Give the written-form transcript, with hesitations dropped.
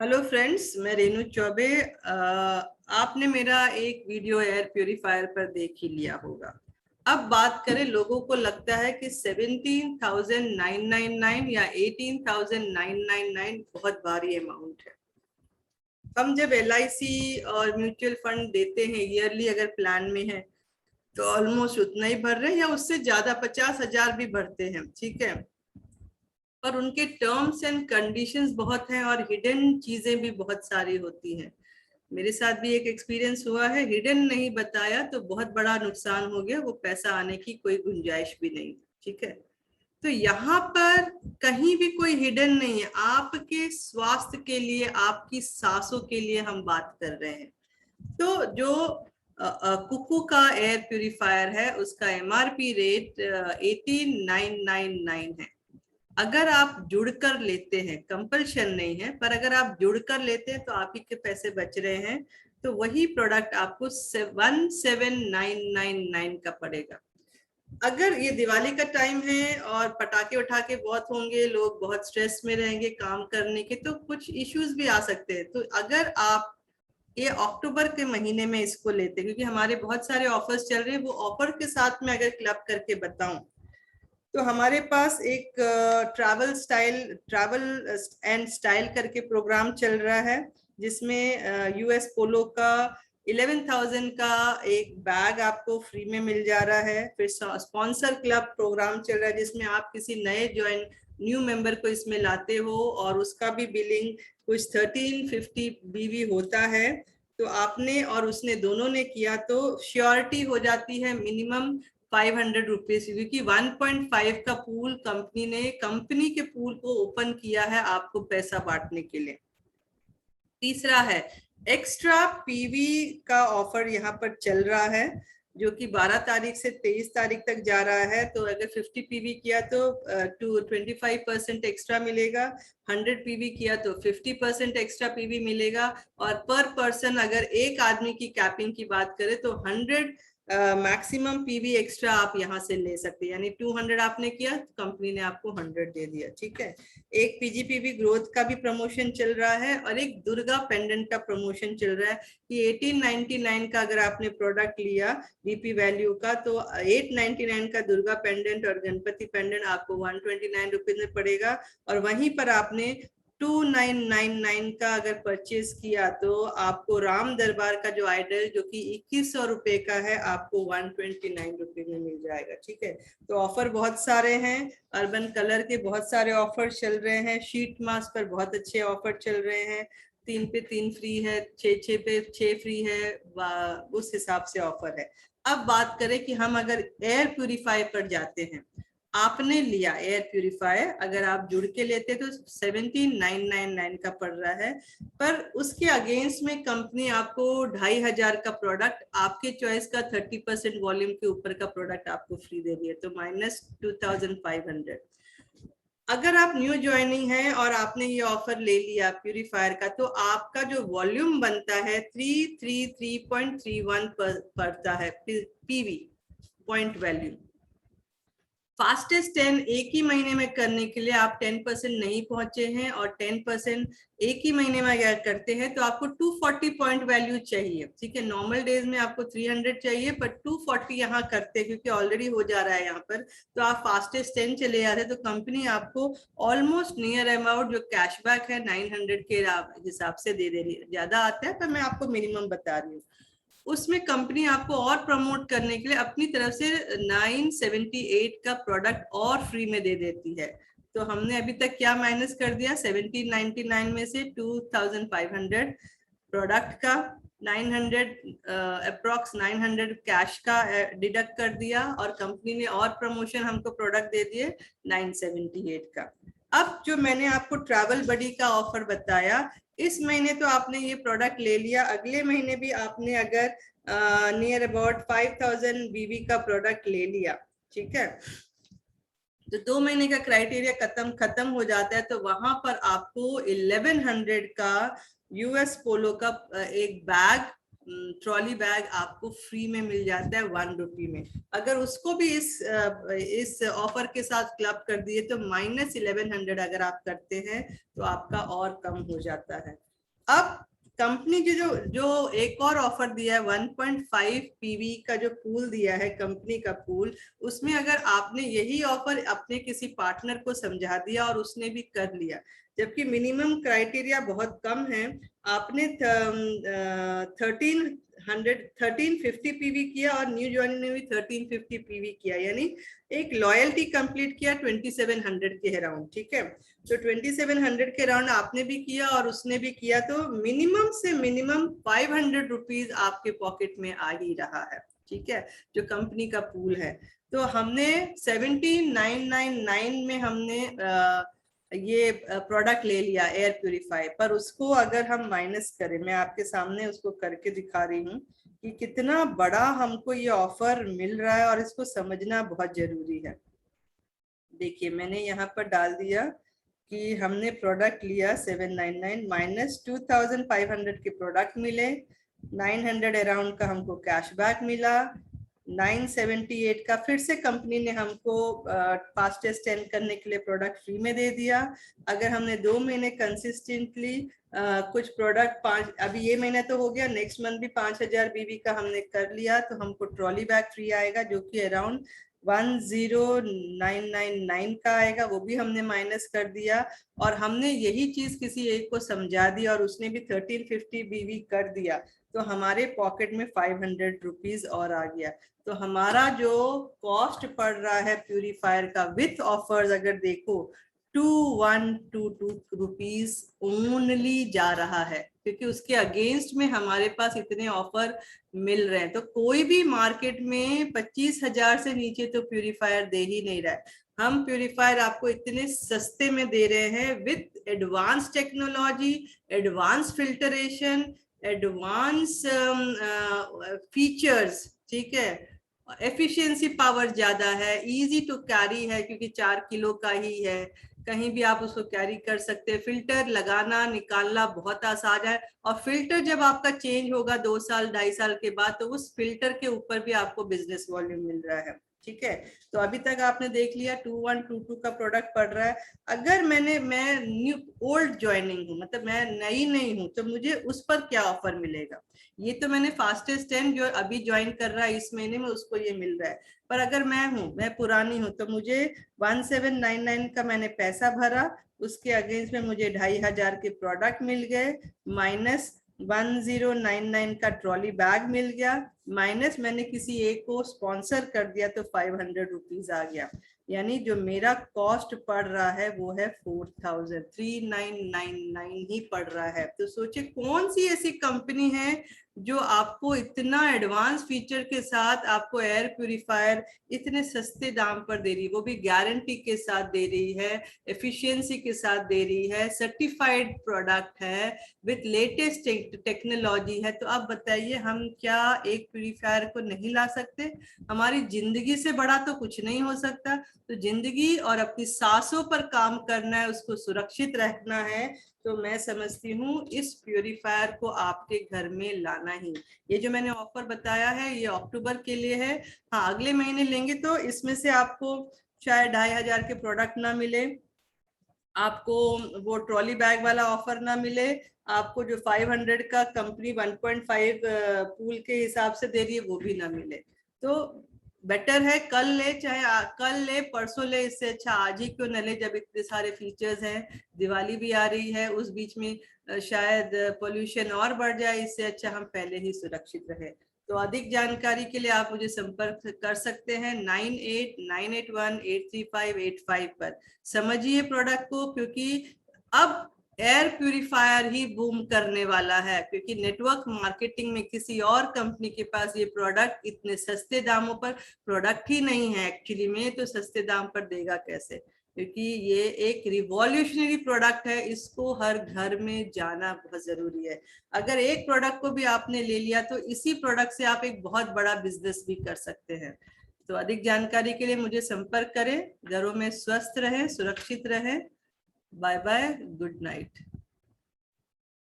Hello friends, मैं रेनू चौबे। आपने मेरा एक वीडियो एयर प्यूरिफायर पर देख ही लिया होगा। अब बात करें, लोगों को लगता है कि 17,999 या 18,999 बहुत भारी अमाउंट है। हम जब LIC और म्यूचुअल फंड देते हैं ईयरली, अगर प्लान में है तो ऑलमोस्ट उतना ही भर रहे हैं या उससे ज्यादा, 50,000 भी भरते हैं, ठीक है। और उनके टर्म्स एंड कंडीशंस बहुत हैं और हिडन चीजें भी बहुत सारी होती हैं। मेरे साथ भी एक एक्सपीरियंस हुआ है, हिडन नहीं बताया तो बहुत बड़ा नुकसान हो गया, वो पैसा आने की कोई गुंजाइश भी नहीं, ठीक है। तो यहाँ पर कहीं भी कोई हिडन नहीं है। आपके स्वास्थ्य के लिए, आपकी सांसों के लिए हम बात कर रहे हैं। तो जो कुकू का एयर प्यूरिफायर है उसका MRP रेट 18,999 है। अगर आप जुड़कर लेते हैं, कंपल्शन नहीं है, पर अगर आप जुड़कर लेते हैं तो आप ही के पैसे बच रहे हैं। तो वही प्रोडक्ट आपको 17,999 का पड़ेगा। अगर ये दिवाली का टाइम है और पटाखे उठाके बहुत होंगे, लोग बहुत स्ट्रेस में रहेंगे काम करने के, तो कुछ इश्यूज भी आ सकते हैं। तो अगर आप ये अक्टूबर के महीने में इसको लेते, क्योंकि हमारे बहुत सारे ऑफर्स चल रहे हैं, वो ऑफर के साथ में अगर क्लब करके बताऊं तो हमारे पास एक ट्रैवल एंड स्टाइल करके प्रोग्राम चल रहा है, जिसमें US पोलो का 11,000 का एक बैग आपको फ्री में मिल जा रहा है। फिर स्पॉन्सर क्लब प्रोग्राम चल रहा है, जिसमें आप किसी नए न्यू मेंबर को इसमें लाते हो और उसका भी बिलिंग कुछ 1350 BV होता है। तो आपने और उसने दोनों ने किया तो श्योरिटी हो जाती है मिनिमम 500 रुपीज, क्योंकि 1.5 का पूल कंपनी ने कंपनी के पूल को ओपन किया है आपको पैसा बांटने के लिए। तीसरा है एक्स्ट्रा PV का ऑफर यहाँ पर चल रहा है, जो कि 12 तारीख से 23 तारीख तक जा रहा है। तो अगर 50 PV किया तो 25% एक्स्ट्रा मिलेगा, 100 PV किया तो 50% एक्स्ट्रा PV मिलेगा। और पर पर्सन अगर एक आदमी की कैपिंग की बात करें तो 100 मैक्सिमम PV एक्स्ट्रा आप यहाँ से ले सकते हैं। यानी 200 आपने किया तो कंपनी ने आपको 100 दे दिया, ठीक है। एक PGPV ग्रोथ का भी प्रमोशन चल रहा है और एक दुर्गा पेंडेंट का प्रमोशन चल रहा है कि 1899 का अगर आपने प्रोडक्ट लिया BP वैल्यू का, तो 899 का दुर्गा पेंडेंट और गणपति पेंडेंट आपको 129 रुपीज में पड़ेगा। और वहीं पर आपने 2999 का अगर परचेज किया तो आपको राम दरबार का जो आइडल, जो कि 2100 रुपए का है, आपको 129 रुपए में मिल जाएगा, ठीक है। तो ऑफर बहुत सारे हैं। अर्बन कलर के बहुत सारे ऑफर चल रहे हैं। शीट मास्क पर बहुत अच्छे ऑफर चल रहे हैं, 3 पे 3 फ्री है, 6 पे 6 फ्री है, उस हिसाब से ऑफर है। अब बात करें कि हम अगर एयर प्यूरिफायर पर जाते हैं, आपने लिया एयर प्यूरिफायर, अगर आप जुड़ के लेते तो 17,999 का पड़ रहा है, पर उसके अगेंस्ट में कंपनी आपको 2,500 का प्रोडक्ट, आपके चॉइस का 30% वॉल्यूम के ऊपर का प्रोडक्ट आपको फ्री दे दिया, तो -2,500। अगर आप न्यू ज्वाइनिंग है और आपने ये ऑफर ले लिया प्यूरिफायर का, तो आपका जो वॉल्यूम बनता है 333.31 पड़ता है PV पॉइंट वैल्यू। फास्टेस्ट 10 एक ही महीने में करने के लिए आप 10% नहीं पहुंचे हैं, और 10% एक ही महीने में अगर करते हैं तो आपको 240 पॉइंट वैल्यू चाहिए, ठीक है। नॉर्मल डेज में आपको 300 चाहिए, पर 240 यहाँ करते हैं क्योंकि ऑलरेडी हो जा रहा है यहाँ पर। तो आप फास्टेस्ट 10 चले जाते तो कंपनी आपको ऑलमोस्ट नियर अमाउंट जो कैशबैक है 900 के हिसाब से दे रही है। ज्यादा आता है पर मैं आपको मिनिमम बता रही हूँ। उसमें कंपनी आपको और प्रमोट करने के लिए अपनी तरफ से 978 का प्रोडक्ट और फ्री में दे देती है। तो हमने अभी तक क्या माइनस कर दिया, 1799 में से 2500 प्रोडक्ट का, 900 अप्रोक्स 900 कैश का डिडक्ट कर दिया, और कंपनी ने और प्रमोशन हमको प्रोडक्ट दे दिए 978 का। अब जो मैंने आपको ट्रैवल बडी का ऑफर बताया, इस महीने तो आपने ये प्रोडक्ट ले लिया, अगले महीने भी आपने अगर नियर अबाउट 5000 BV का प्रोडक्ट ले लिया, ठीक है, तो 2 महीने का क्राइटेरिया खत्म हो जाता है। तो वहां पर आपको 1100 का US पोलो का एक बैग, ट्रॉली बैग आपको फ्री में मिल जाता है 1 रुपी में। अगर उसको भी इस ऑफर के साथ क्लब कर दिए तो -1100 अगर आप करते हैं तो आपका और कम हो जाता है। अब कंपनी की जो एक और ऑफर दिया है 1.5 पीवी का जो पूल दिया है कंपनी का पूल, उसमें अगर आपने यही ऑफर अपने किसी पार्टनर को समझा दिया और उसने भी कर लिया, जबकि मिनिमम क्राइटेरिया बहुत कम है, आपने 1350 पीवी किया और न्यू ज्वाइन ने भी 1350 पीवी किया, यानी एक लॉयल्टी कंप्लीट किया 2700 के अराउंड, ठीक है। तो 2700 के अराउंड आपने भी किया और उसने भी किया, तो मिनिमम से मिनिमम 500 रुपीज आपके पॉकेट में आ ही रहा है, ठीक है, जो कंपनी का पूल है। तो हमने 17999 में हमने ये प्रोडक्ट ले लिया एयर प्यूरिफायर, पर उसको अगर हम माइनस करें, मैं आपके सामने उसको करके दिखा रही हूँ कि कितना बड़ा हमको ये ऑफर मिल रहा है और इसको समझना बहुत जरूरी है। देखिए मैंने यहाँ पर डाल दिया कि हमने प्रोडक्ट लिया 799 माइनस 2500 के प्रोडक्ट मिले, 900 अराउंड का हमको कैशबैक मिला, 978 का फिर से कंपनी ने हमको फास्टेस्ट 10 करने के लिए प्रोडक्ट फ्री में दे दिया। अगर हमने 2 महीने कंसिस्टेंटली कुछ प्रोडक्ट अभी ये महीना तो हो गया, नेक्स्ट मंथ भी 5000 बीबी का हमने कर लिया, तो हमको ट्रॉली बैग फ्री आएगा जो कि अराउंड 10999 का आएगा, वो भी हमने माइनस कर दिया। और हमने यही चीज किसी एक को समझा दी और उसने भी 1350 बीवी कर दिया, तो हमारे पॉकेट में 500 रुपीज और आ गया। तो हमारा जो कॉस्ट पड़ रहा है प्यूरिफायर का विथ ऑफर्स अगर देखो 2122 रुपीज ओनली जा रहा है, क्योंकि उसके अगेंस्ट में हमारे पास इतने ऑफर मिल रहे हैं। तो कोई भी मार्केट में 25,000 से नीचे तो प्यूरिफायर दे ही नहीं रहा है। हम प्यूरिफायर आपको इतने सस्ते में दे रहे हैं with advance technology, advance filtration, advance features, ठीक है, एफिशिएंसी पावर ज्यादा है, इजी टू कैरी है क्योंकि 4 किलो का ही है, कहीं भी आप उसको कैरी कर सकते हैं। फिल्टर लगाना निकालना बहुत आसान है, और फिल्टर जब आपका चेंज होगा 2 साल 2.5 साल के बाद, तो उस फिल्टर के ऊपर भी आपको बिजनेस वॉल्यूम मिल रहा है, ठीक है। तो अभी तक आपने देख लिया 2122 का प्रोडक्ट पड़ रहा है। अगर मैं न्यू ओल्ड ज्वाइनिंग हूँ, मतलब मैं नई नहीं हूँ, तो मुझे उस पर क्या ऑफर मिलेगा? ये तो मैंने फास्टेस्ट 10 जो अभी ज्वाइन कर रहा है इस महीने में, उसको ये मिल रहा है। पर अगर मैं पुरानी हूँ, तो मुझे 1799 का मैंने पैसा भरा, उसके अगेंस्ट में मुझे 2500 के प्रोडक्ट मिल गए, माइनस 1099 का ट्रॉली बैग मिल गया, माइनस मैंने किसी एक को स्पॉन्सर कर दिया तो 500 रुपीज आ गया। यानी जो मेरा कॉस्ट पड़ रहा है वो है 4399 ही पड़ रहा है। तो सोचिए कौन सी ऐसी कंपनी है जो आपको इतना एडवांस फीचर के साथ आपको एयर प्यूरिफायर इतने सस्ते दाम पर दे रही है, वो भी गारंटी के साथ दे रही है, एफिशिएंसी के साथ दे रही है, सर्टिफाइड प्रोडक्ट है, विथ लेटेस्ट टेक्नोलॉजी है। तो आप बताइए हम क्या एक प्यूरिफायर को नहीं ला सकते? हमारी जिंदगी से बड़ा तो कुछ नहीं हो सकता। तो जिंदगी और अपनी सांसों पर काम करना है, उसको सुरक्षित रखना है, तो मैं समझती हूँ इस प्यूरिफायर को आपके घर में लाना ही। ये जो मैंने ऑफर बताया है ये अक्टूबर के लिए है। हाँ, अगले महीने लेंगे तो इसमें से आपको शायद 2500 के प्रोडक्ट ना मिले, आपको वो ट्रॉली बैग वाला ऑफर ना मिले, आपको जो 500 का कंपनी 1.5 पूल के हिसाब से दे रही है वो भी ना मिले। तो बेटर है कल ले, चाहे कल ले परसों ले, इससे अच्छा आज ही क्यों न ले, जब इतने सारे फीचर्स हैं। दिवाली भी आ रही है, उस बीच में शायद पोल्यूशन और बढ़ जाए, इससे अच्छा हम पहले ही सुरक्षित रहे। तो अधिक जानकारी के लिए आप मुझे संपर्क कर सकते हैं 9898183585 पर। समझिए प्रोडक्ट को, क्योंकि अब एयर प्यूरिफायर ही बूम करने वाला है, क्योंकि नेटवर्क मार्केटिंग में किसी और कंपनी के पास ये प्रोडक्ट इतने सस्ते दामों पर प्रोडक्ट ही नहीं है एक्चुअली में, तो सस्ते दाम पर देगा कैसे? क्योंकि ये एक रिवॉल्यूशनरी प्रोडक्ट है, इसको हर घर में जाना बहुत जरूरी है। अगर एक प्रोडक्ट को भी आपने ले लिया तो इसी प्रोडक्ट से आप एक बहुत बड़ा बिजनेस भी कर सकते हैं। तो अधिक जानकारी के लिए मुझे संपर्क करें। घरों में स्वस्थ रहें, सुरक्षित रहें। Bye bye, good night.